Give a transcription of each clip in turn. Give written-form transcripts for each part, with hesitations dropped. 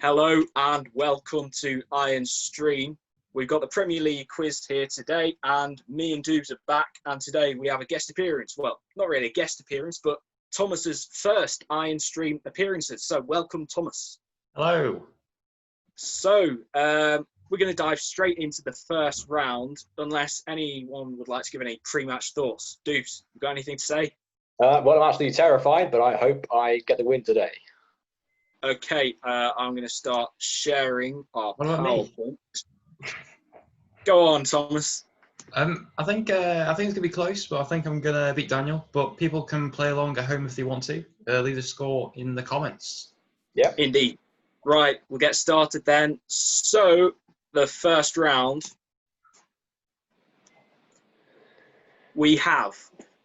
Hello and welcome to Iron Stream. We've got the Premier League quiz here today, and me and Doobs are back. And today we have a guest appearance. Well, not really a guest appearance, but Thomas's first Iron Stream appearances. So welcome, Thomas. Hello. So we're going to dive straight into the first round, unless anyone would like to give any pre-match thoughts. Doobs, you got anything to say? Well, I'm actually terrified, but I hope I get the win today. Okay, I'm going to start sharing our What about me? PowerPoint. Go on, Thomas. I think it's gonna be close, but I think I'm gonna beat Daniel. But people can play along at home if they want to. Leave a score in the comments. Yeah. Indeed. Right, we'll get started then. So, the first round, we have,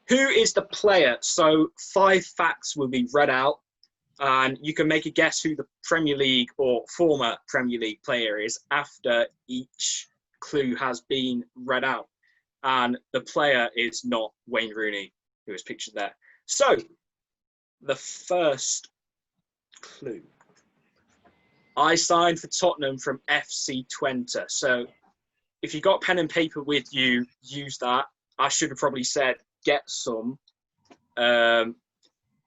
who is the player? So, 5 facts will be read out, and you can make a guess who the Premier League or former Premier League player is after each clue has been read out. And the player is not Wayne Rooney, who is pictured there. So, the first clue. I signed for Tottenham from FC Twente. So, if you got pen and paper with you, use that. I should have probably said get some. But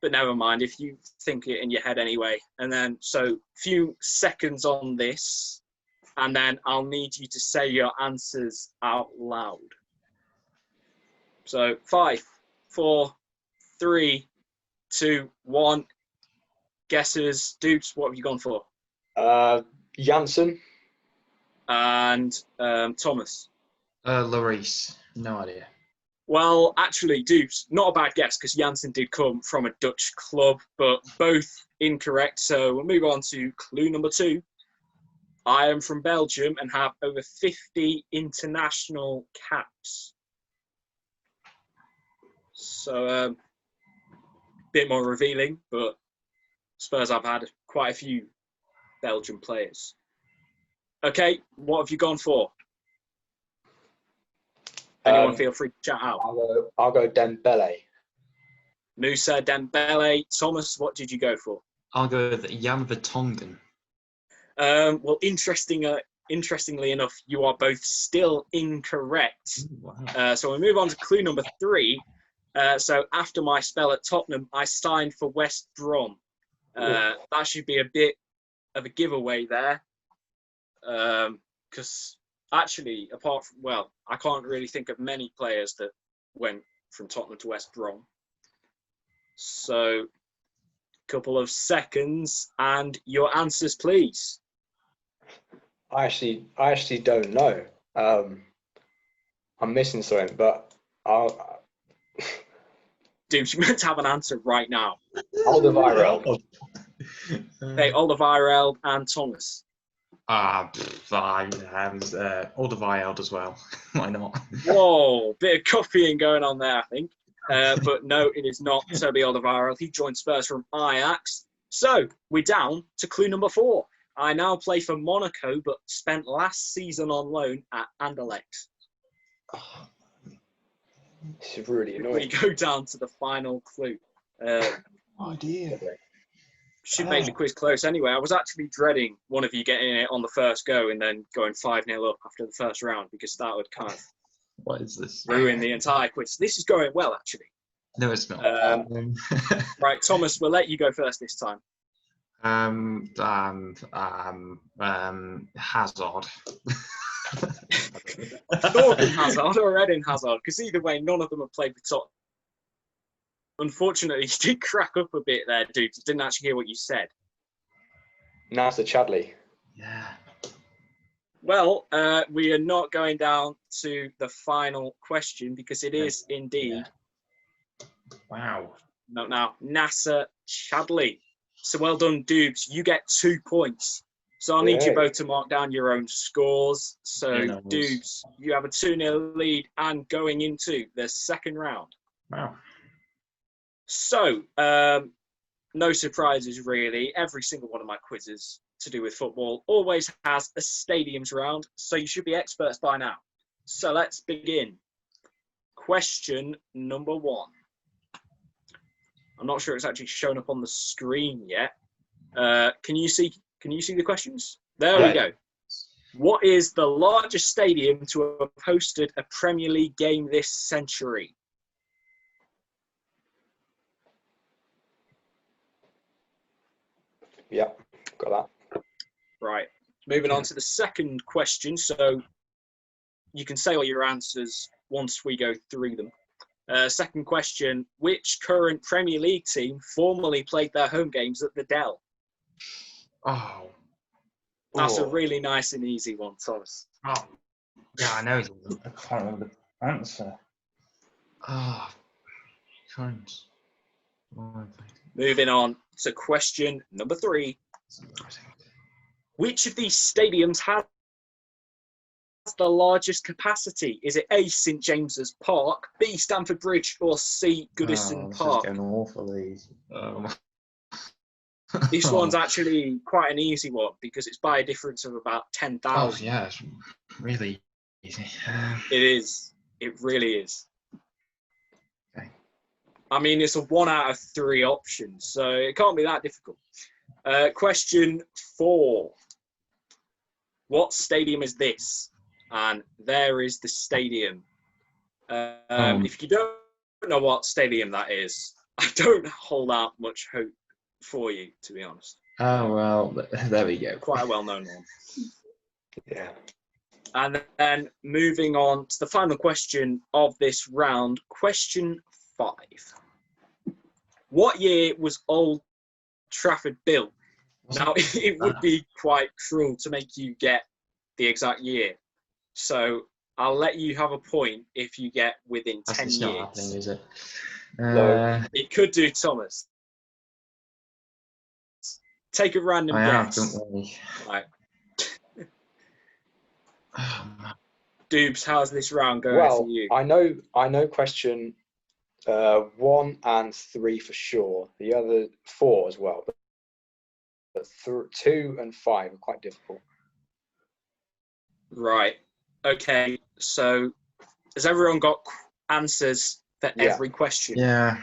never mind, if you think it in your head anyway. And then, so, few seconds on this, and then I'll need you to say your answers out loud. So, 5, 4, 3, 2, 1. Guesses. Dudes, what have you gone for? Janssen. And Thomas. Lloris. No idea. Well, actually, Dupes, not a bad guess because Janssen did come from a Dutch club, but both incorrect. So we'll move on to clue number 2. I am from Belgium and have over 50 international caps. So a bit more revealing, but Spurs have had quite a few Belgian players. Okay, what have you gone for? Anyone feel free to chat out. I'll go Dembele. Moussa Dembele. Thomas, what did you go for? I'll go with Jan Vertonghen. Well, interestingly enough, you are both still incorrect. Ooh, wow. So we'll move on to clue number 3. So after my spell at Tottenham, I signed for West Brom. That should be a bit of a giveaway there. Because actually, apart from, well, I can't really think of many players that went from Tottenham to West Brom. So, couple of seconds and your answers, please. I actually don't know. I'm missing something, but I'll. Dude, you meant to have an answer right now. Alderweireld. Hey, Alderweireld and Thomas. Alderweireld as well. Why not? Whoa, bit of copying going on there, I think. But no, it is not Toby Alderweireld. He joined Spurs from Ajax. So we're down to clue number 4. I now play for Monaco, but spent last season on loan at Anderlecht. This is really We annoying. go down to the final clue. Oh dear. Should make the quiz close anyway. I was actually dreading one of you getting it on the first go and then going 5-0 up after the first round, because that would kind of What is this? ruin the entire quiz. This is going well, actually. No, it's not. Right, Thomas, we'll let you go first this time. Hazard. Thorgan Hazard or Eden Hazard, because either way, none of them have played for Tottenham. Unfortunately, you did crack up a bit there, dude. I didn't actually hear what you said. Nacer Chadli. Yeah. Well, we are not going down to the final question because it is indeed. Yeah. Wow. Now, Nacer Chadli. So well done, Doobs. You get 2 points. So I'll need you both to mark down your own scores. So, Yeah, no worries. Doobs, you have a 2-0 lead and going into the second round. Wow. So, no surprises really. Every single one of my quizzes to do with football always has a stadiums round, so you should be experts by now. So let's begin. Question number 1. I'm not sure it's actually shown up on the screen yet. Can you see the questions? There we Yeah. go. What is the largest stadium to have hosted a Premier League game this century? Yeah, got that. Right. Moving on to the second question. So you can say all your answers once we go through them. Second question. Which current Premier League team formerly played their home games at the Dell? Oh. That's a Oh. really nice and easy one, Thomas. Oh. Yeah, I know. I can't remember the answer. Ah. Current. Moving on to question number 3. Which of these stadiums has the largest capacity? Is it A, St James's Park, B, Stamford Bridge, or C, Goodison This Park? is going awfully. This one's actually quite an easy one because it's by a difference of about 10,000. Oh, yeah, it's really easy. It is. It really is. Okay. I mean, it's a 1 out of 3 options, so it can't be that difficult. Question 4. What stadium is this? And there is the stadium. If you don't know what stadium that is, I don't hold out much hope for you, to be honest. Oh, well, there we go. Quite a well-known one. Yeah. And then moving on to the final question of this round, question 5. What year was Old Trafford built? Now, it would be quite cruel to make you get the exact year. So I'll let you have a point if you get within 10 That's years. not happening, is it? No. It could do, Thomas. Take a random I have, guess. don't worry. Right. Oh, man. Doobs, how's this round going for Well, you? I know question 1 and 3 for sure. The other 4 as well, but 2 and 5 are quite difficult. Right. Okay. So has everyone got answers for Yeah. every question? Yeah.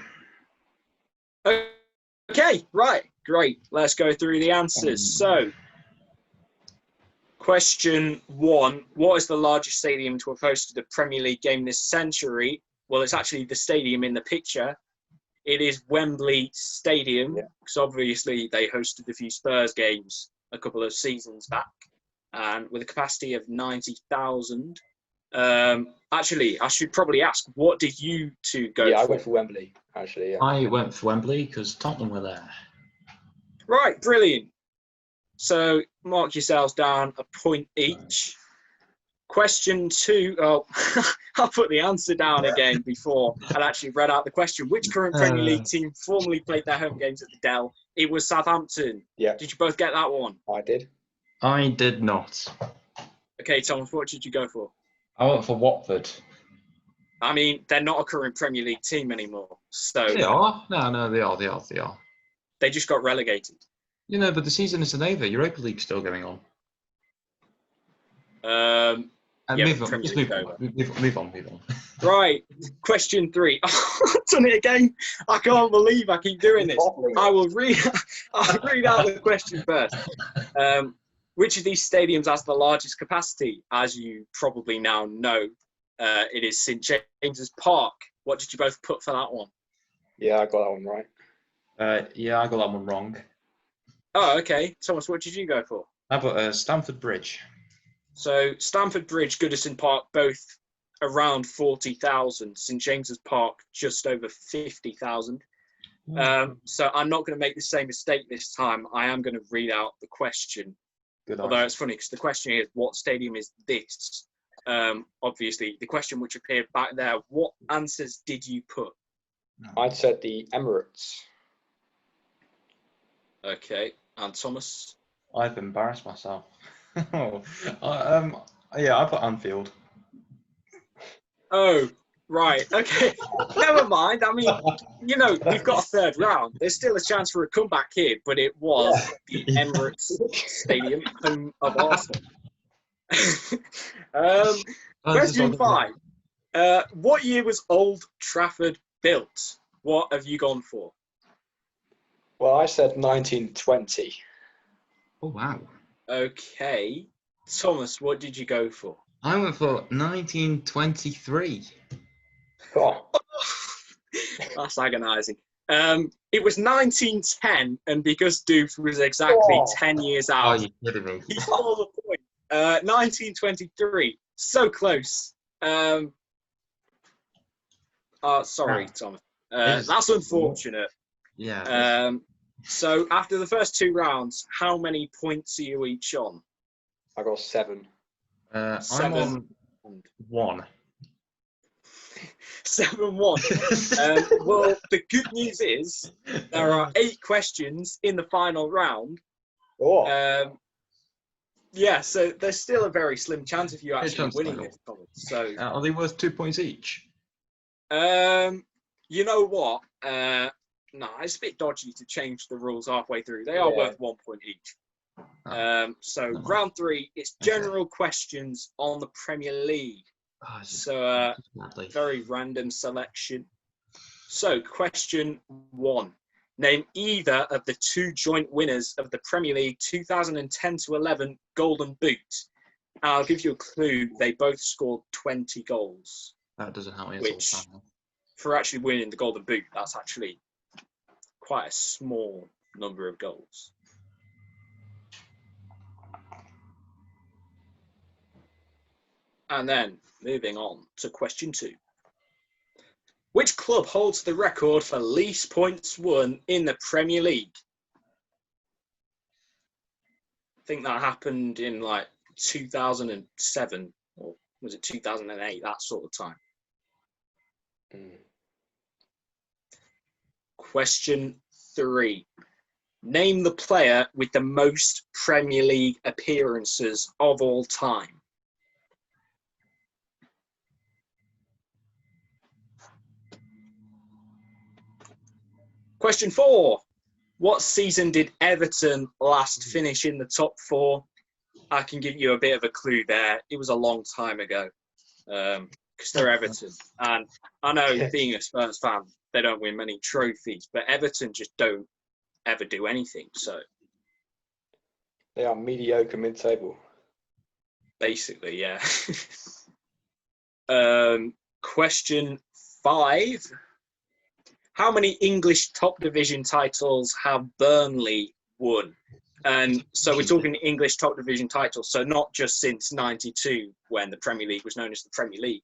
Okay. Right. Great. Let's go through the answers. So, question 1. What is the largest stadium to have hosted a Premier League game this century? Well, it's actually the stadium in the picture. It is Wembley Stadium, because obviously they hosted a few Spurs games a couple of seasons back, and with a capacity of 90,000. Actually, I should probably ask, what did you two go Yeah, I for? went for Wembley, actually. Yeah. I went for Wembley because Tottenham were there. Right, brilliant. So mark yourselves down a point each. Question 2. Oh, I'll put the answer down again before I actually read out the question. Which current Premier League team formerly played their home games at the Dell? It was Southampton. Yeah, Did you both get that one? I did. I did not. Okay, Thomas, what did you go for? I went for Watford. I mean, they're not a current Premier League team anymore, so They are. No, they are. they just got relegated. You know, but the season isn't over. Europa League's still going on. And Yeah, move on. Premier Just League's move on. Right, question 3. I've done it again. I can't believe I keep doing this. I'll read out the question first. Which of these stadiums has the largest capacity? As you probably now know, it is St James's Park. What did you both put for that one? Yeah, I got that one right. Yeah, I got that one wrong. Oh, okay. Thomas, what did you go for? How about Stamford Bridge? So Stamford Bridge, Goodison Park, both around 40,000. St James's Park, just over 50,000. So I'm not going to make the same mistake this time. I am going to read out the question. Good Although answer. it's funny because the question is, what stadium is this? Obviously, the question which appeared back there, what answers did you put? I'd said the Emirates. Okay, and Thomas? I've embarrassed myself. Yeah, I put Anfield. Oh, right. Okay, never mind. I mean, you know, we've got a third round. There's still a chance for a comeback here, but it was the Emirates Stadium, home of Arsenal. Question 5. What year was Old Trafford built? What have you gone for? Well, I said 1920. Oh, wow. Okay. Thomas, what did you go for? I went for 1923. Oh, That's agonising. It was 1910, and because Doof was exactly Oh. 10 years Oh, out, you're kidding me. he stole the point. 1923. So close. Sorry, Thomas. That's unfortunate. Yeah. So after the first 2 rounds, how many points are you each on? I got 7. I'm 7. on 1. 7-1. Well, the good news is there are 8 questions in the final round. Oh, Yeah, so there's still a very slim chance of you Good actually chance, winning Daniel. this, Thomas. So, Are they worth 2 points each? you know what? No, it's a bit dodgy to change the rules halfway through. They are Yeah. worth 1 point each. So Never mind. round 3, it's Okay. general questions on the Premier League. Oh, it's just So badly. very random selection. So question 1. Name either of the 2 joint winners of the Premier League 2010-11 Golden Boot. I'll give you a clue. They both scored 20 goals. That doesn't help me at Which- all. For actually winning the Golden Boot, that's actually quite a small number of goals. And then moving on to question 2. Which club holds the record for least points won in the Premier League? I think that happened in like 2007 or was it 2008, that sort of time. Question 3. Name the player with the most Premier League appearances of all time. Question 4. What season did Everton last finish in the top 4? I can give you a bit of a clue there. It was a long time ago because they're Everton. And I know, being a Spurs fan, they don't win many trophies, but Everton just don't ever do anything. So they are mediocre mid-table. basically, yeah. Question 5. How many English top division titles have Burnley won? And so we're talking English top division titles, so not just since '92 when the Premier League was known as the Premier League.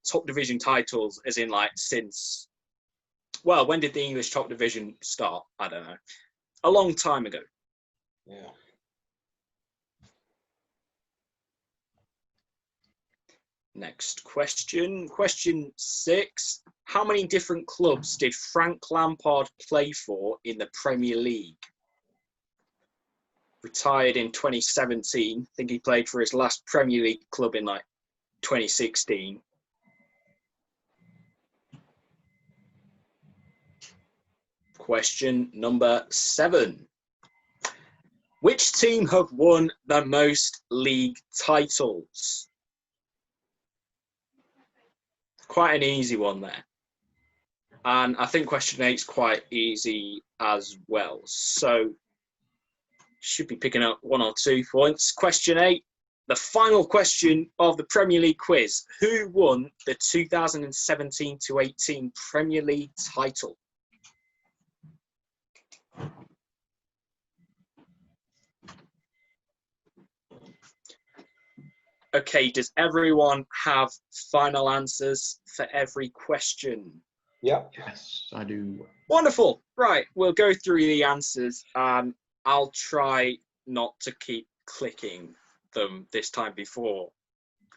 Top division titles as in like since, well, when did the English top division start? I don't know. A long time ago. Yeah. Next question. Question 6. How many different clubs did Frank Lampard play for in the Premier League? Retired in 2017. I think he played for his last Premier League club in like 2016. Question number 7. Which team have won the most league titles? Quite an easy one there. And I think question 8 is quite easy as well. So should be picking up 1 or 2 points. Question 8, the final question of the Premier League quiz. Who won the 2017-18 Premier League title? Okay, does everyone have final answers for every question? Yeah. Yes, I do. Wonderful. Right, we'll go through the answers. I'll try not to keep clicking them this time before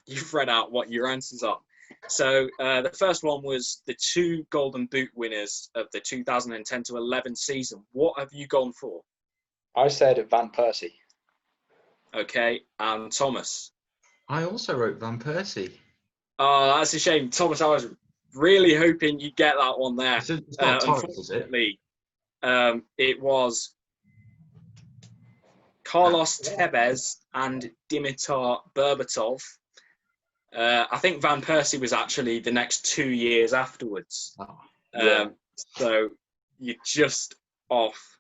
you've read out what your answers are. So the first one was the 2 Golden Boot winners of the 2010-11 season. What have you gone for? I said Van Persie. Okay, and Thomas. I also wrote Van Persie. Oh, that's a shame. Thomas, I was really hoping you'd get that one there. It's not Torres, is it? Unfortunately, it was Carlos Tevez and Dimitar Berbatov. I think Van Persie was actually the next 2 years afterwards. Oh, Yeah. So you just off.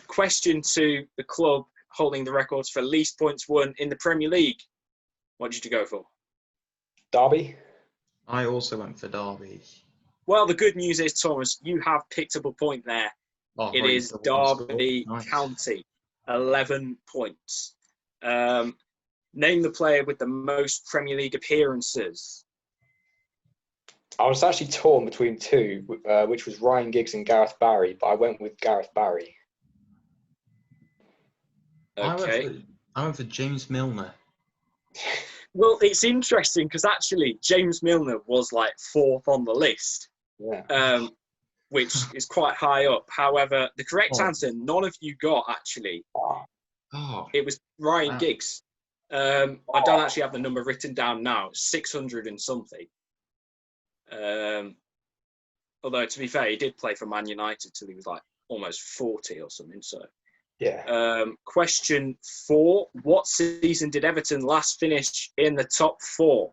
Question to the club holding the records for least points won in the Premier League. What did you go for? Derby. I also went for Derby. Well, the good news is, Thomas, you have picked up a point there. Oh, It right, is the one score. Derby Nice. County, 11 points. Name the player with the most Premier League appearances. I was actually torn between two, which was Ryan Giggs and Gareth Barry, but I went with Gareth Barry. Okay. I went for James Milner. Well, it's interesting because actually James Milner was like 4th on the list, Yeah. which is quite high up. However, the correct Oh. answer, none of you got actually. Oh, It was Ryan Wow. Giggs. I don't actually have the number written down now, 600 and something. Although, to be fair, he did play for Man United till he was like almost 40 or something. So, Yeah. question 4. What season did Everton last finish in the top 4?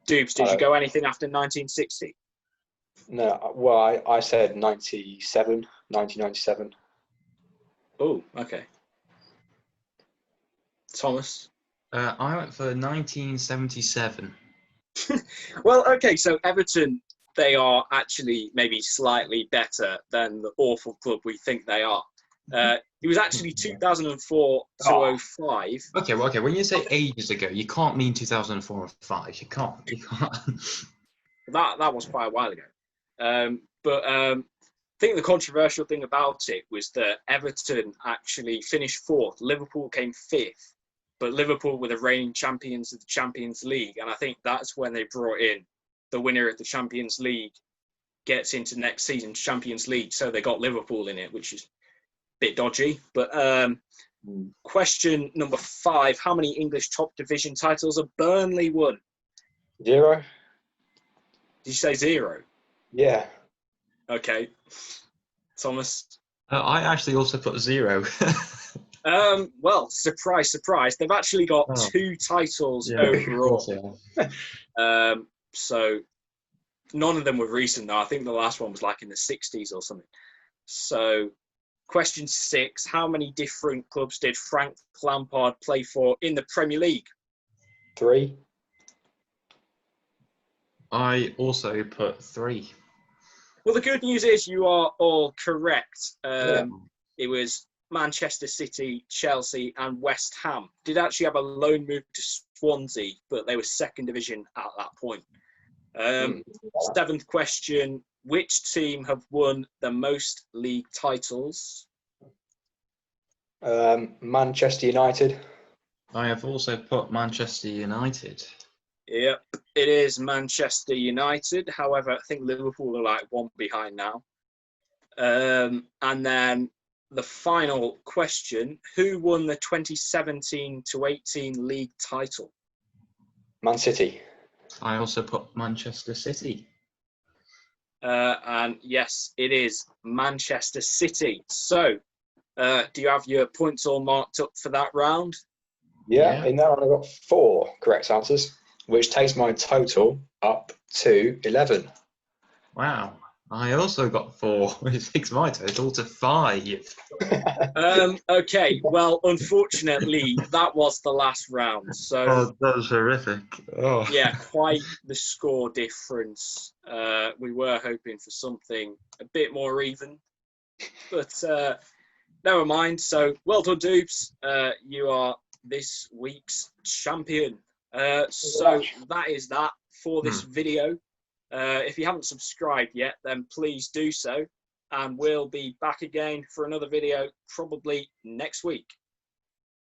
Dupes, did you go anything after 1960? No, well, I said 1997. Oh, okay. Thomas? I went for 1977. Well, okay, so Everton, they are actually maybe slightly better than the awful club we think they are. It was actually 2004 to 05. Okay, well, okay. When you say ages ago, you can't mean 2004 and 5. You can't. That was quite a while ago. But I think the controversial thing about it was that Everton actually finished 4th. Liverpool came 5th. But Liverpool were the reigning champions of the Champions League. And I think that's when they brought in the winner of the Champions League gets into next season's Champions League. So they got Liverpool in it, which is a bit dodgy. But question number 5. How many English top division titles have Burnley won? 0. Did you say 0? Yeah. Okay. Thomas? I actually also put 0. Well, surprise, surprise. They've actually got 2 titles overall. So none of them were recent, though. I think the last one was like in the 60s or something. So question 6. How many different clubs did Frank Lampard play for in the Premier League? 3. I also put 3. Well, the good news is you are all correct. It was Manchester City, Chelsea and West Ham. Did actually have a loan move to Swansea, but they were 2nd division at that point. 7th question. Which team have won the most league titles? Manchester United. I have also put Manchester United. Yep, it is Manchester United. However, I think Liverpool are like 1 behind now. And then the final question, who won the 2017 to 18 league title? Man City. I also put Manchester City. And yes, it is Manchester City. So, do you have your points all marked up for that round? Yeah. In that one, I got 4 correct answers, which takes my total up to 11. Wow. I also got 4, which takes my total to 5. Okay, well, unfortunately, that was the last round. So, that was horrific. Oh. yeah, quite the score difference. We were hoping for something a bit more even, but never mind. So, well done, Dupes. You are this week's champion. So that is that for this video. If you haven't subscribed yet, then please do so. And we'll be back again for another video probably next week.